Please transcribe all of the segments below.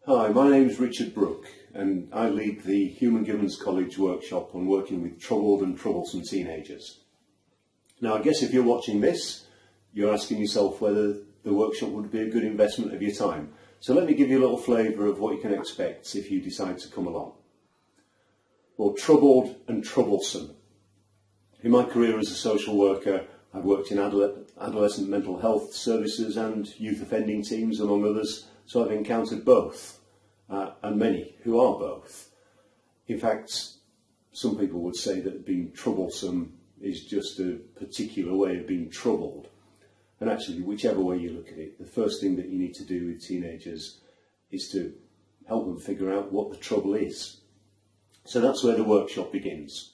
Hi, my name is Richard Brooke and I lead the Human Givens College workshop on working with troubled and troublesome teenagers. Now I guess if you're watching this, you're asking yourself whether the workshop would be a good investment of your time. So let me give you a little flavour of what you can expect if you decide to come along. Well, troubled and troublesome. In my career as a social worker, I've worked in adolescent mental health services and youth offending teams, among others, so I've encountered both. And many who are both. In fact, some people would say that being troublesome is just a particular way of being troubled. And actually, whichever way you look at it, the first thing that you need to do with teenagers is to help them figure out what the trouble is. So that's where the workshop begins.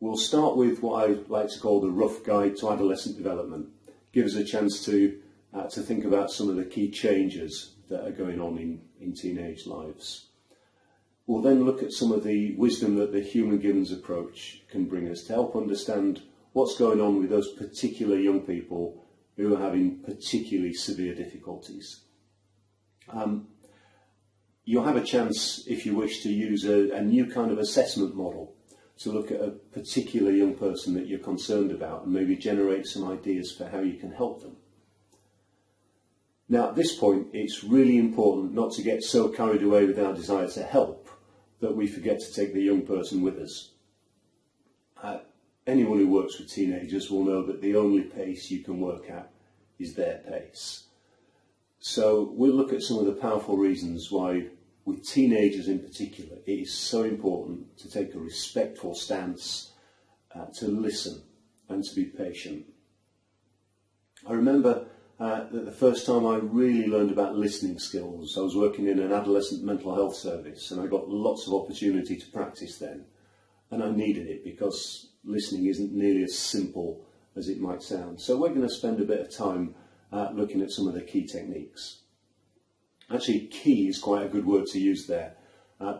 We'll start with what I like to call the rough guide to adolescent development. Give us a chance to think about some of the key changes that are going on in teenage lives. We'll then look at some of the wisdom that the Human Givens approach can bring us to help understand what's going on with those particular young people who are having particularly severe difficulties. You'll have a chance, if you wish, to use a new kind of assessment model to look at a particular young person that you're concerned about and maybe generate some ideas for how you can help them. Now at this point, it's really important not to get so carried away with our desire to help that we forget to take the young person with us. Anyone who works with teenagers will know that the only pace you can work at is their pace. So we'll look at some of the powerful reasons why, with teenagers in particular, it is so important to take a respectful stance, to listen and to be patient. I remember that the first time I really learned about listening skills, I was working in an adolescent mental health service and I got lots of opportunity to practice then. And I needed it because listening isn't nearly as simple as it might sound. So we're going to spend a bit of time looking at some of the key techniques. Actually, key is quite a good word to use there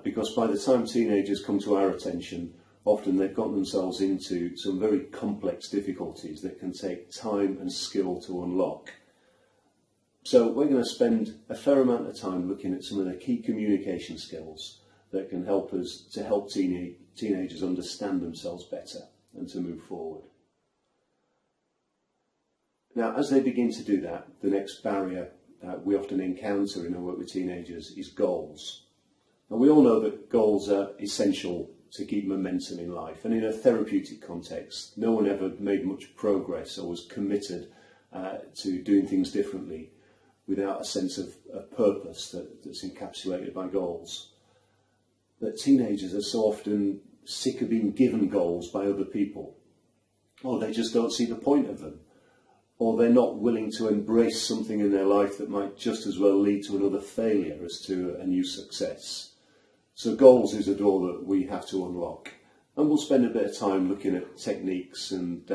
because by the time teenagers come to our attention, often they've gotten themselves into some very complex difficulties that can take time and skill to unlock. So we're going to spend a fair amount of time looking at some of the key communication skills that can help us to help teenagers understand themselves better and to move forward. Now, as they begin to do that, the next barrier we often encounter in our work with teenagers is goals. And we all know that goals are essential to keep momentum in life. And in a therapeutic context, no one ever made much progress or was committed to doing things differently without a sense of purpose that's encapsulated by goals. But teenagers are so often sick of being given goals by other people, or they just don't see the point of them, or they're not willing to embrace something in their life that might just as well lead to another failure as to a new success. So goals is a door that we have to unlock, and we'll spend a bit of time looking at techniques and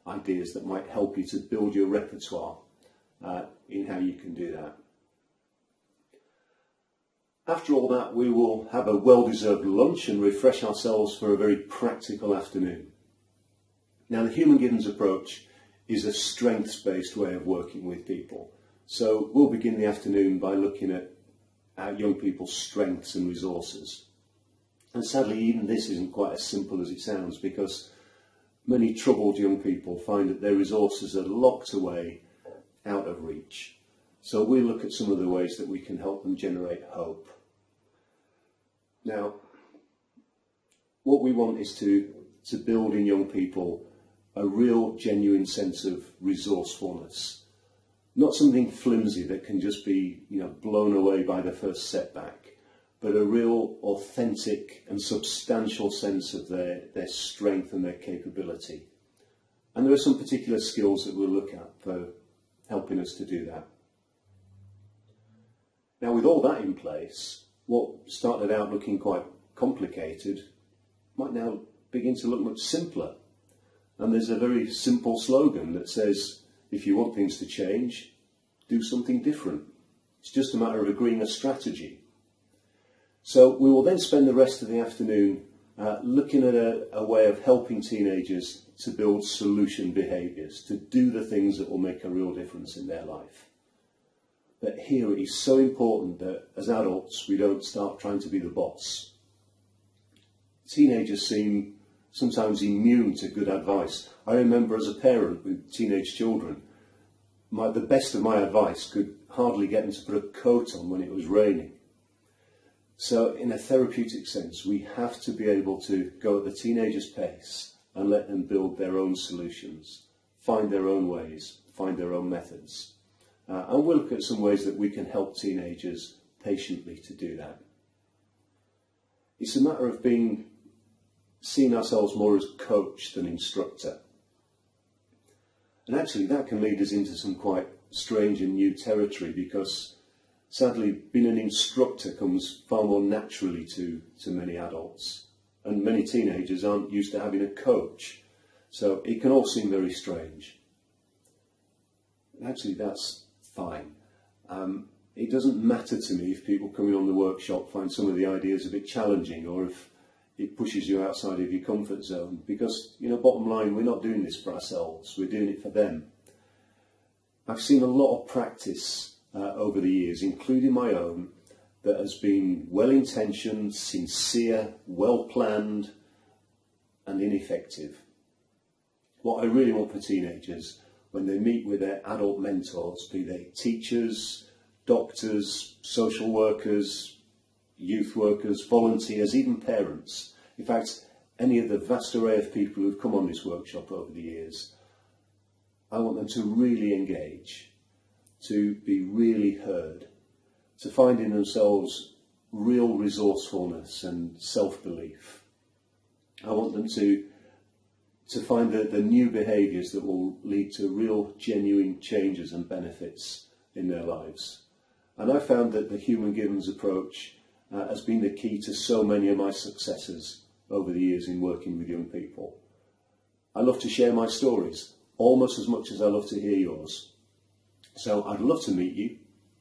ideas that might help you to build your repertoire in how you can do that. After all that, we will have a well-deserved lunch and refresh ourselves for a very practical afternoon. Now, the Human Givens approach is a strengths-based way of working with people. So we'll begin the afternoon by looking at our young people's strengths and resources. And sadly, even this isn't quite as simple as it sounds, because many troubled young people find that their resources are locked away out of reach. So we'll look at some of the ways that we can help them generate hope. Now, what we want is to build in young people a real genuine sense of resourcefulness. Not something flimsy that can just be, blown away by the first setback, but a real authentic and substantial sense of their strength and their capability. And there are some particular skills that we'll look at for helping us to do that. Now, with all that in place, what started out looking quite complicated might now begin to look much simpler. And there's a very simple slogan that says, if you want things to change, do something different. It's just a matter of agreeing a strategy. So we will then spend the rest of the afternoon looking at a way of helping teenagers to build solution behaviours, to do the things that will make a real difference in their life. But here it is so important that as adults we don't start trying to be the boss. Teenagers seem sometimes immune to good advice. I remember as a parent with teenage children, the best of my advice could hardly get them to put a coat on when it was raining. So in a therapeutic sense, we have to be able to go at the teenager's pace and let them build their own solutions, find their own ways, find their own methods. And we'll look at some ways that we can help teenagers patiently to do that. It's a matter of seeing ourselves more as coach than instructor. And actually that can lead us into some quite strange and new territory, because sadly being an instructor comes far more naturally to many adults, and many teenagers aren't used to having a coach, so it can all seem very strange. And actually that's fine. It doesn't matter to me if people coming on the workshop find some of the ideas a bit challenging, or if it pushes you outside of your comfort zone, because, bottom line, we're not doing this for ourselves, we're doing it for them. I've seen a lot of practice over the years, including my own, that has been well-intentioned, sincere, well-planned and ineffective. What I really want for teenagers, when they meet with their adult mentors, be they teachers, doctors, social workers, youth workers, volunteers, even parents, in fact any of the vast array of people who've come on this workshop over the years, I want them to really engage, to be really heard, to find in themselves real resourcefulness and self-belief. I want them to find the new behaviours that will lead to real genuine changes and benefits in their lives. And I found that the Human Givens approach has been the key to so many of my successes over the years in working with young people. I love to share my stories, almost as much as I love to hear yours. So I'd love to meet you.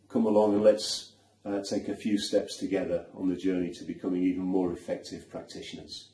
Come along and let's take a few steps together on the journey to becoming even more effective practitioners.